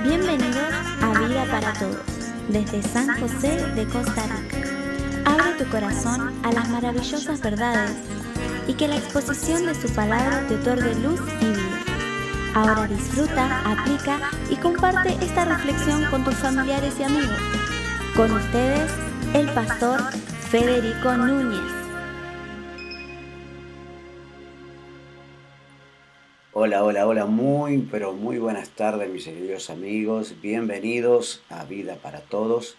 Bienvenidos a Vida para Todos, desde San José de Costa Rica. Abre tu corazón a las maravillosas verdades y que la exposición de su palabra te otorgue luz y vida. Ahora disfruta, aplica y comparte esta reflexión con tus familiares y amigos. Con ustedes, el pastor Federico Núñez. Hola, pero muy buenas tardes, mis queridos amigos. Bienvenidos a Vida para Todos,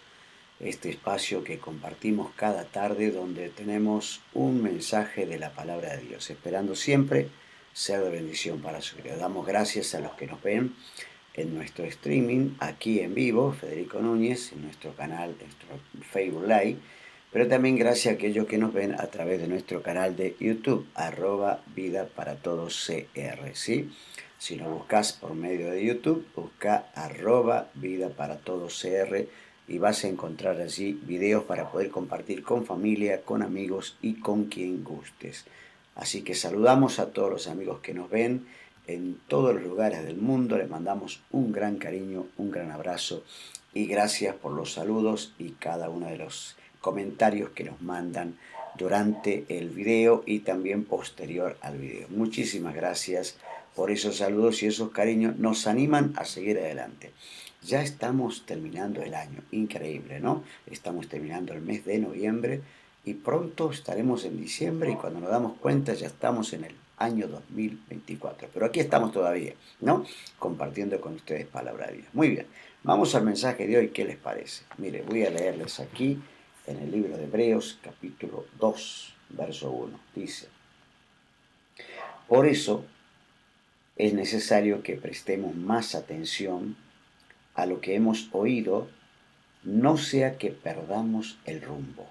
este espacio que compartimos cada tarde donde tenemos un mensaje de la palabra de Dios, esperando siempre ser de bendición para su vida. Damos gracias a los que nos ven en nuestro streaming, aquí en vivo, Federico Núñez, en nuestro canal, nuestro Facebook Live, pero también gracias a aquellos que nos ven a través de nuestro canal de YouTube, @Vida para Todos CR, ¿sí? Si nos buscas por medio de YouTube, busca @Vida para Todos CR y vas a encontrar allí videos para poder compartir con familia, con amigos y con quien gustes. Así que saludamos a todos los amigos que nos ven en todos los lugares del mundo. Les mandamos un gran cariño, un gran abrazo y gracias por los saludos y cada uno de los comentarios que nos mandan durante el video y también posterior al video. Muchísimas gracias por esos saludos y esos cariños. Nos animan a seguir adelante. Ya estamos terminando el año, increíble, ¿no? Estamos terminando el mes de noviembre y pronto estaremos en diciembre y cuando nos damos cuenta ya estamos en el año 2024. Pero aquí estamos todavía, ¿no? Compartiendo con ustedes palabra de Dios. Muy bien, vamos al mensaje de hoy. ¿Qué les parece? Mire, voy a leerles aquí en el libro de Hebreos, capítulo 2, verso 1. Dice: por eso es necesario que prestemos más atención a lo que hemos oído, no sea que perdamos el rumbo.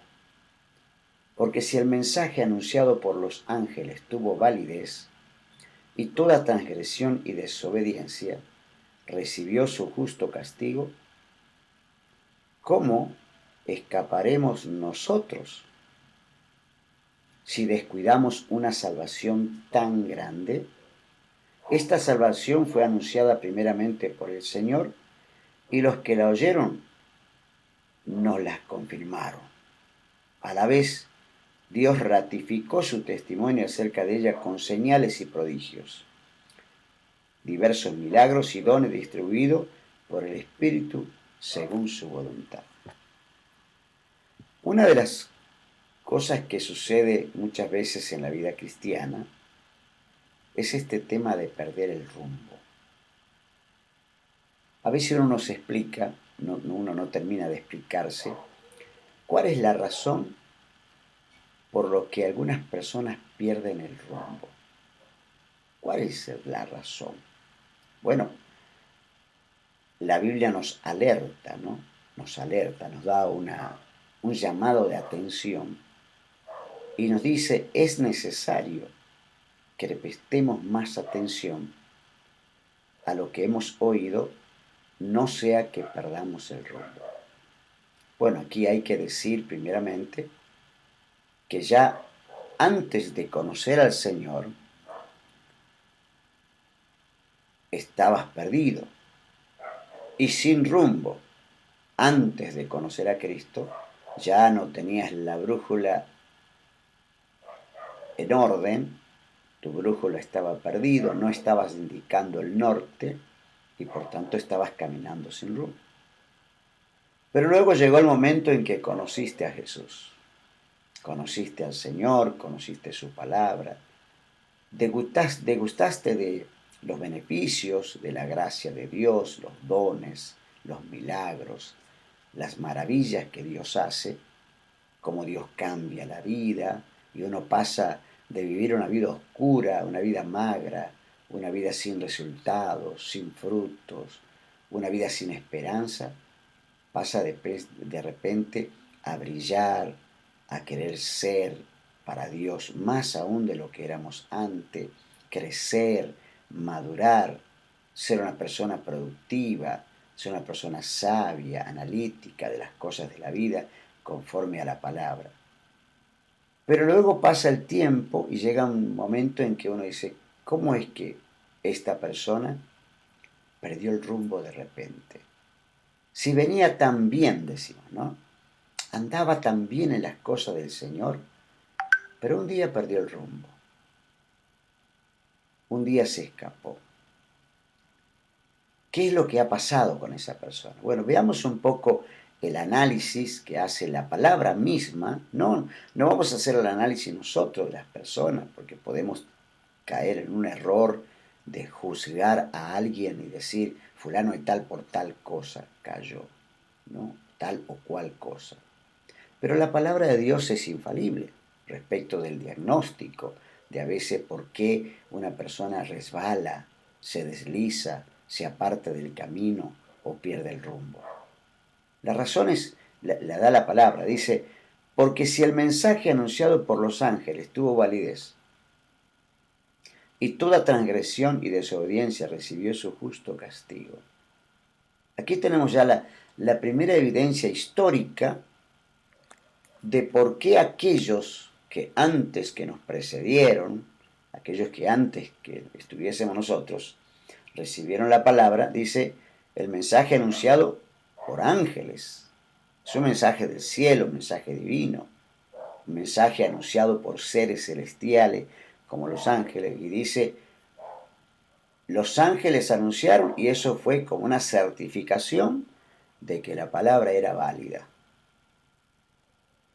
Porque si el mensaje anunciado por los ángeles tuvo validez, y toda transgresión y desobediencia recibió su justo castigo, ¿cómo escaparemos nosotros si descuidamos una salvación tan grande? Esta salvación fue anunciada primeramente por el Señor y los que la oyeron nos la confirmaron. A la vez, Dios ratificó su testimonio acerca de ella con señales y prodigios, diversos milagros y dones distribuidos por el Espíritu según su voluntad. Una de las cosas que sucede muchas veces en la vida cristiana es este tema de perder el rumbo. A veces uno no se explica, uno no termina de explicarse cuál es la razón por lo que algunas personas pierden el rumbo. ¿Cuál es la razón? Bueno, la Biblia nos alerta, ¿no? Nos alerta, nos da un llamado de atención y nos dice: es necesario que le prestemos más atención a lo que hemos oído, no sea que perdamos el rumbo. Bueno, aquí hay que decir primeramente que ya antes de conocer al Señor estabas perdido y sin rumbo. Antes de conocer a Cristo ya no tenías la brújula en orden, tu brújula estaba perdido, no estabas indicando el norte y por tanto estabas caminando sin rumbo. Pero luego llegó el momento en que conociste a Jesús, conociste al Señor, conociste su palabra, degustaste de los beneficios de la gracia de Dios, los dones, los milagros, las maravillas que Dios hace, cómo Dios cambia la vida y uno pasa de vivir una vida oscura, una vida magra, una vida sin resultados, sin frutos, una vida sin esperanza, pasa de repente a brillar, a querer ser para Dios más aún de lo que éramos antes, crecer, madurar, ser una persona productiva, ser una persona sabia, analítica de las cosas de la vida conforme a la palabra. Pero luego pasa el tiempo y llega un momento en que uno dice: ¿cómo es que esta persona perdió el rumbo de repente. Si venía tan bien, decimos, ¿no? Andaba tan bien en las cosas del Señor, pero un día perdió el rumbo. Un día se escapó. ¿Qué es lo que ha pasado con esa persona? Bueno, veamos un poco el análisis que hace la palabra misma. No vamos a hacer el análisis nosotros de las personas, porque podemos caer en un error de juzgar a alguien y decir, fulano de tal por tal cosa cayó, ¿no? Tal o cual cosa. Pero la palabra de Dios es infalible respecto del diagnóstico de a veces por qué una persona resbala, se desliza, se aparta del camino o pierde el rumbo. La razón la da la palabra, dice, porque si el mensaje anunciado por los ángeles tuvo validez y toda transgresión y desobediencia recibió su justo castigo. Aquí tenemos ya la primera evidencia histórica de por qué aquellos que antes que nos precedieron, aquellos que antes que estuviésemos nosotros, recibieron la palabra, dice, el mensaje anunciado por ángeles. Es un mensaje del cielo, un mensaje divino, un mensaje anunciado por seres celestiales como los ángeles, y dice, los ángeles anunciaron, y eso fue como una certificación de que la palabra era válida.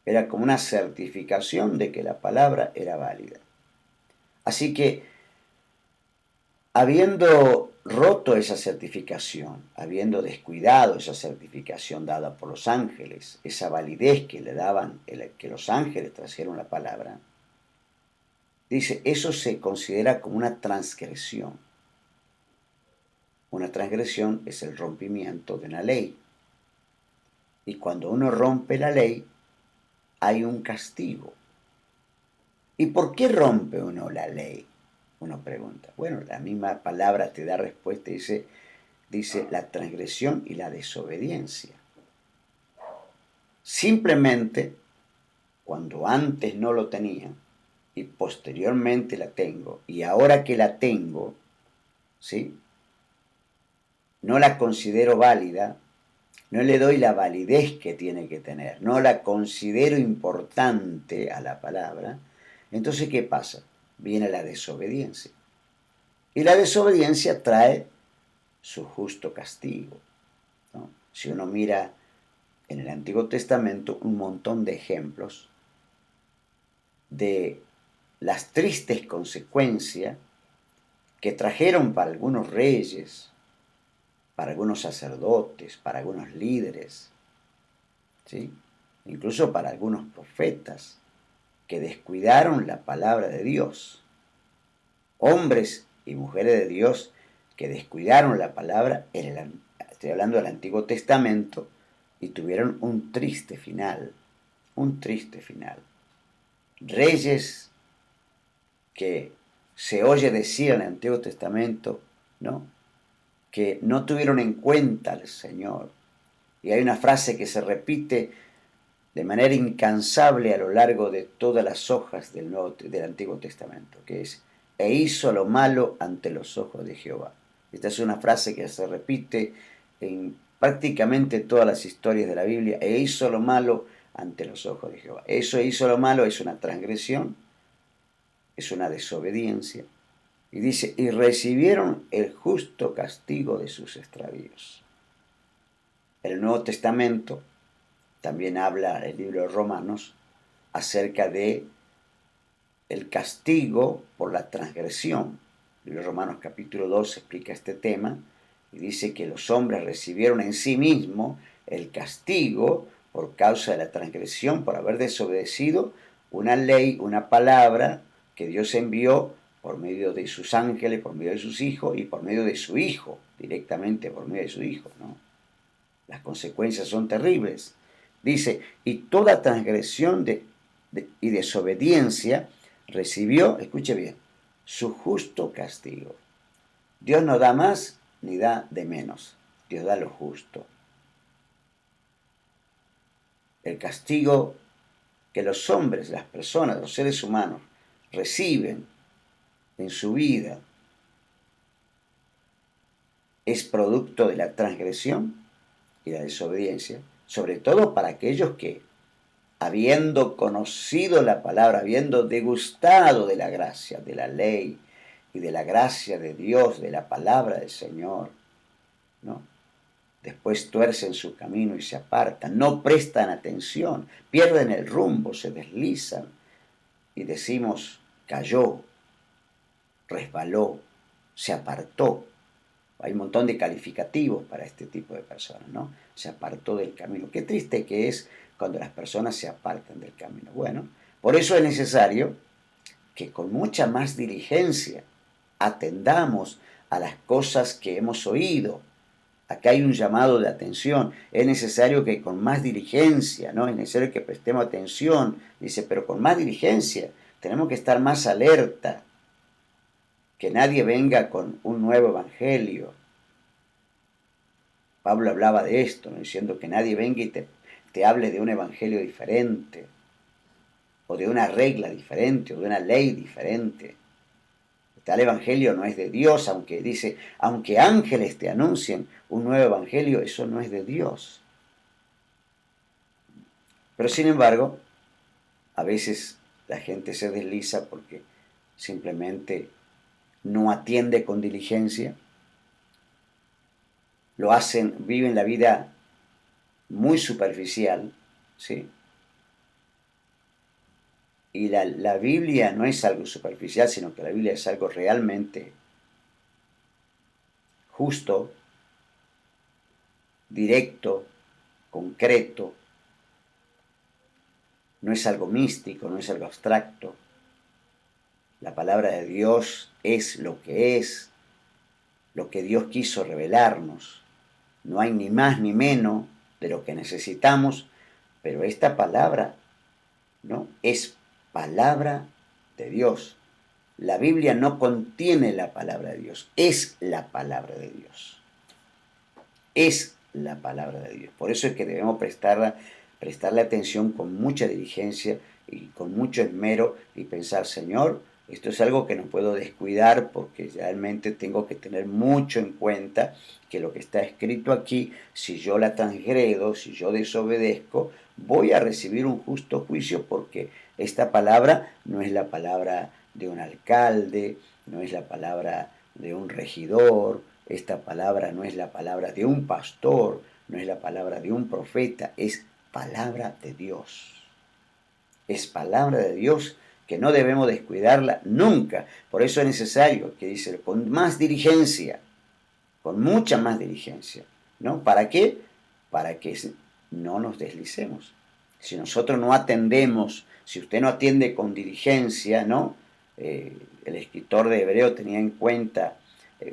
Era como una certificación de que la palabra era válida. Así que, habiendo roto esa certificación, habiendo descuidado esa certificación dada por los ángeles, esa validez que le daban, que los ángeles trajeron la palabra, dice, eso se considera como una transgresión. Una transgresión es el rompimiento de una ley. Y cuando uno rompe la ley, hay un castigo. ¿Y por qué rompe uno la ley? Uno pregunta. Bueno, la misma palabra te da respuesta, dice la transgresión y la desobediencia. Simplemente, cuando antes no lo tenía y posteriormente la tengo, y ahora que la tengo, ¿sí? No la considero válida, no le doy la validez que tiene que tener, no la considero importante a la palabra, entonces ¿qué pasa? Viene la desobediencia. Y la desobediencia trae su justo castigo, ¿no? Si uno mira en el Antiguo Testamento un montón de ejemplos de las tristes consecuencias que trajeron para algunos reyes, para algunos sacerdotes, para algunos líderes, ¿sí? Incluso para algunos profetas que descuidaron la palabra de Dios. Hombres y mujeres de Dios que descuidaron la palabra, estoy hablando del Antiguo Testamento, y tuvieron un triste final, un triste final. Reyes que se oye decir en el Antiguo Testamento, ¿no?, que no tuvieron en cuenta al Señor. Y hay una frase que se repite de manera incansable a lo largo de todas las hojas del Antiguo Testamento, que es, e hizo lo malo ante los ojos de Jehová. Esta es una frase que se repite en prácticamente todas las historias de la Biblia, e hizo lo malo ante los ojos de Jehová. Eso hizo lo malo es una transgresión, es una desobediencia. Y dice, y recibieron el justo castigo de sus extravíos. El Nuevo Testamento también habla, el libro de Romanos, acerca de el castigo por la transgresión. El libro de Romanos capítulo 2 explica este tema y dice que los hombres recibieron en sí mismos el castigo por causa de la transgresión, por haber desobedecido una ley, una palabra que Dios envió por medio de sus ángeles, por medio de sus hijos y por medio de su Hijo, directamente por medio de su Hijo, ¿no? Las consecuencias son terribles. Dice, y toda transgresión y desobediencia recibió, escuche bien, su justo castigo. Dios no da más ni da de menos. Dios da lo justo. El castigo que los hombres, las personas, los seres humanos reciben en su vida es producto de la transgresión y la desobediencia, sobre todo para aquellos que, habiendo conocido la palabra, habiendo degustado de la gracia, de la ley y de la gracia de Dios, de la palabra del Señor, ¿no? Después tuercen su camino y se apartan, no prestan atención, pierden el rumbo, se deslizan y decimos, cayó, resbaló, se apartó. Hay un montón de calificativos para este tipo de personas, ¿no? Se apartó del camino. Qué triste que es cuando las personas se apartan del camino. Bueno, por eso es necesario que con mucha más diligencia atendamos a las cosas que hemos oído. Acá hay un llamado de atención. Es necesario que con más diligencia, ¿no? Es necesario que prestemos atención. Dice, pero con más diligencia. Tenemos que estar más alerta. Que nadie venga con un nuevo evangelio. Pablo hablaba de esto, ¿no? Diciendo que nadie venga y te hable de un evangelio diferente, o de una regla diferente, o de una ley diferente. Tal evangelio no es de Dios, aunque dice, aunque ángeles te anuncien un nuevo evangelio, eso no es de Dios. Pero sin embargo, a veces la gente se desliza porque simplemente no atiende con diligencia, lo hacen, viven la vida muy superficial, ¿sí? Y la Biblia no es algo superficial, sino que la Biblia es algo realmente justo, directo, concreto. No es algo místico, no es algo abstracto. La palabra de Dios es lo que Dios quiso revelarnos. No hay ni más ni menos de lo que necesitamos, pero esta palabra, ¿no? Es palabra de Dios. La Biblia no contiene la palabra de Dios, es la palabra de Dios. Es la palabra de Dios. Por eso es que debemos prestarle atención con mucha diligencia y con mucho esmero y pensar, Señor, esto es algo que no puedo descuidar porque realmente tengo que tener mucho en cuenta que lo que está escrito aquí, si yo la transgredo, si yo desobedezco, voy a recibir un justo juicio porque esta palabra no es la palabra de un alcalde, no es la palabra de un regidor, esta palabra no es la palabra de un pastor, no es la palabra de un profeta, es palabra de Dios. Es palabra de Dios que no debemos descuidarla nunca. Por eso es necesario que dice con más diligencia, con mucha más diligencia, ¿no? ¿Para qué? Para que no nos deslicemos. Si nosotros no atendemos, si usted no atiende con diligencia, ¿no? El escritor de Hebreo tenía en cuenta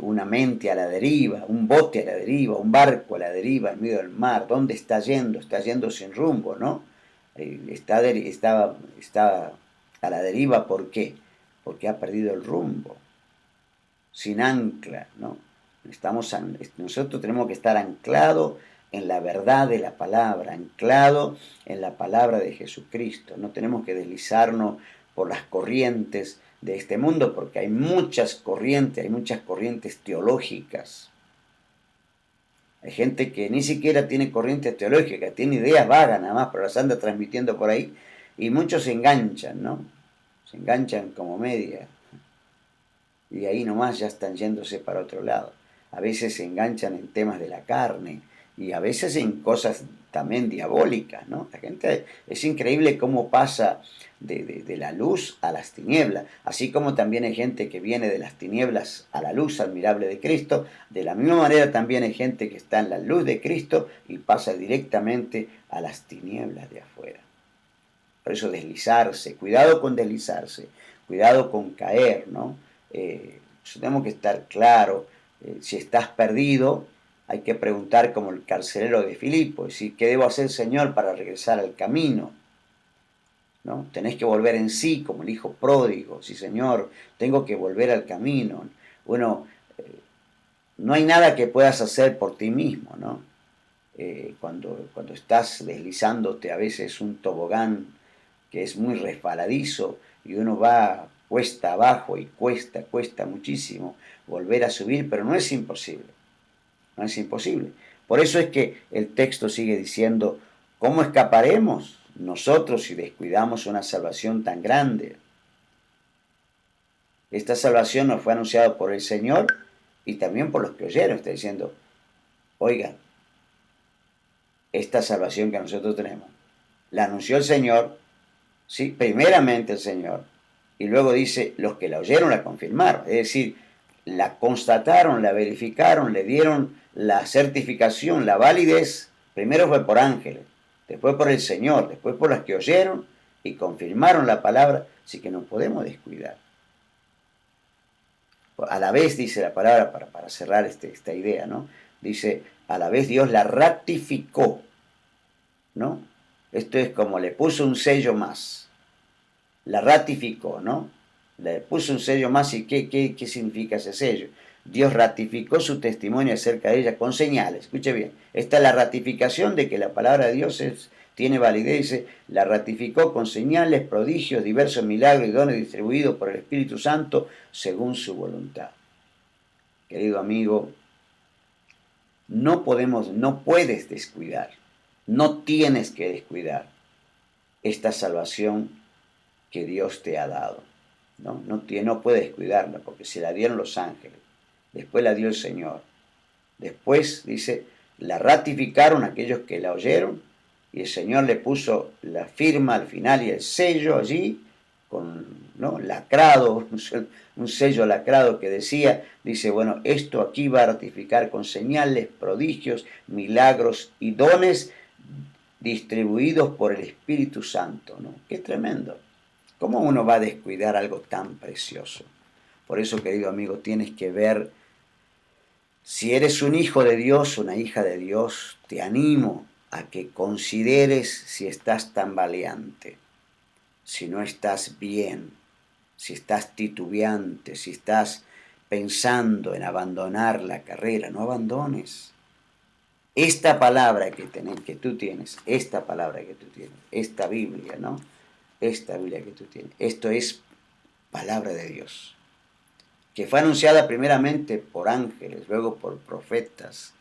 una mente a la deriva, un bote a la deriva, un barco a la deriva en medio del mar. ¿Dónde está yendo? Está yendo sin rumbo, ¿no? Está a la deriva, ¿por qué? Porque ha perdido el rumbo, sin ancla, ¿no? Nosotros tenemos que estar anclados en la verdad de la palabra, anclado en la palabra de Jesucristo. No tenemos que deslizarnos por las corrientes de este mundo, porque hay muchas corrientes teológicas. Hay gente que ni siquiera tiene corrientes teológicas, tiene ideas vagas nada más, pero las anda transmitiendo por ahí, y muchos se enganchan, ¿no? Se enganchan como media, y ahí nomás ya están yéndose para otro lado. A veces se enganchan en temas de la carne, y a veces en cosas también diabólicas, ¿no? La gente, es increíble cómo pasa de la luz a las tinieblas, así como también hay gente que viene de las tinieblas a la luz admirable de Cristo. De la misma manera también hay gente que está en la luz de Cristo y pasa directamente a las tinieblas de afuera. Por eso deslizarse, cuidado con deslizarse, cuidado con caer, ¿no? Tenemos que estar claros, si estás perdido, hay que preguntar como el carcelero de Filipo, decir, ¿qué debo hacer, Señor, para regresar al camino? ¿No? Tenés que volver en sí, como el hijo pródigo. Sí, Señor, tengo que volver al camino. Bueno, no hay nada que puedas hacer por ti mismo, ¿no? Cuando estás deslizándote, a veces un tobogán que es muy resbaladizo y uno va cuesta abajo y cuesta muchísimo volver a subir, pero no es imposible. no es imposible. Por eso es que el texto sigue diciendo, ¿cómo escaparemos nosotros si descuidamos una salvación tan grande? Esta salvación nos fue anunciada por el Señor y también por los que oyeron. Está diciendo, oigan, esta salvación que nosotros tenemos, la anunció el Señor, ¿sí? Primeramente el Señor, y luego dice, los que la oyeron la confirmaron, es decir, la constataron, la verificaron, le dieron la certificación, la validez. Primero fue por ángeles, después por el Señor, después por los que oyeron y confirmaron la palabra, así que no podemos descuidar. A la vez, dice la palabra, para cerrar esta idea, ¿no? Dice, a la vez Dios la ratificó, ¿no? Esto es como le puso un sello más, la ratificó, ¿no? Le puso un sello más. ¿Y qué significa ese sello? Dios ratificó su testimonio acerca de ella con señales. Escuche bien, esta es la ratificación de que la palabra de Dios tiene validez. Dice, la ratificó con señales, prodigios, diversos milagros y dones distribuidos por el Espíritu Santo según su voluntad. Querido amigo, no puedes descuidar, no tienes que descuidar esta salvación que Dios te ha dado. No puedes descuidarla, porque se la dieron los ángeles, después la dio el Señor, después, dice, la ratificaron aquellos que la oyeron, y el Señor le puso la firma al final y el sello allí, lacrado, un sello lacrado que dice, bueno, esto aquí va a ratificar con señales, prodigios, milagros y dones distribuidos por el Espíritu Santo, ¿no? ¡Qué tremendo! ¿Cómo uno va a descuidar algo tan precioso? Por eso, querido amigo, tienes que ver, si eres un hijo de Dios, una hija de Dios, te animo a que consideres si estás tambaleante, si no estás bien, si estás titubeante, si estás pensando en abandonar la carrera. No abandones. Esta palabra que tú tienes, esta Biblia, ¿no? Esta Biblia que tú tienes, esto es palabra de Dios, que fue anunciada primeramente por ángeles, luego por profetas,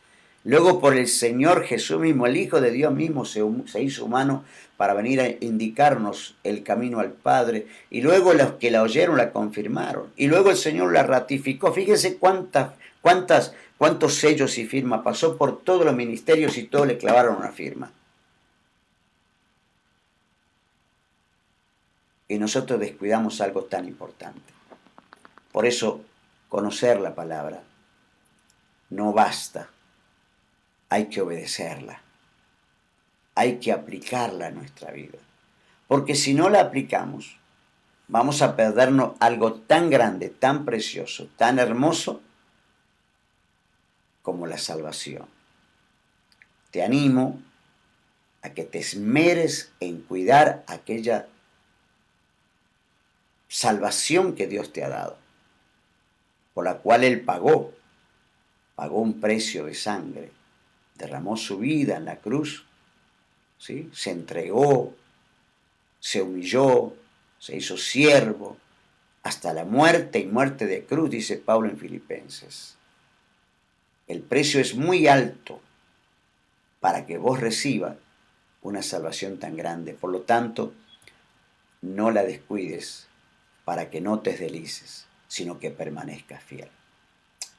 luego por el Señor Jesús mismo, el Hijo de Dios mismo se hizo humano para venir a indicarnos el camino al Padre, y luego los que la oyeron la confirmaron, y luego el Señor la ratificó. Fíjense cuántos sellos y firmas, pasó por todos los ministerios y todos le clavaron una firma. Y nosotros descuidamos algo tan importante. Por eso, conocer la palabra no basta. Hay que obedecerla. Hay que aplicarla a nuestra vida. Porque si no la aplicamos, vamos a perdernos algo tan grande, tan precioso, tan hermoso como la salvación. Te animo a que te esmeres en cuidar aquella salvación que Dios te ha dado, por la cual Él pagó un precio de sangre, derramó su vida en la cruz, ¿sí? Se entregó, se humilló, se hizo siervo, hasta la muerte y muerte de cruz, dice Pablo en Filipenses. El precio es muy alto para que vos recibas una salvación tan grande. Por lo tanto, no la descuides, para que no te deslices, sino que permanezcas fiel.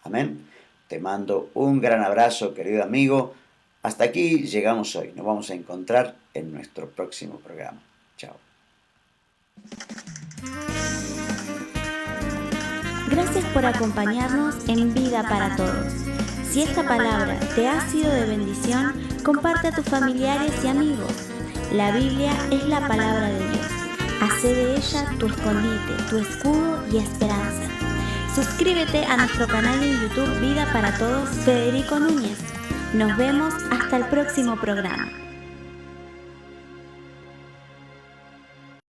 Amén. Te mando un gran abrazo, querido amigo. Hasta aquí llegamos hoy. Nos vamos a encontrar en nuestro próximo programa. Chao. Gracias por acompañarnos en Vida para Todos. Si esta palabra te ha sido de bendición, comparte a tus familiares y amigos. La Biblia es la palabra de Dios. Hacé de ella tu escondite, tu escudo y esperanza. Suscríbete a nuestro canal en YouTube Vida para Todos Federico Núñez. Nos vemos hasta el próximo programa.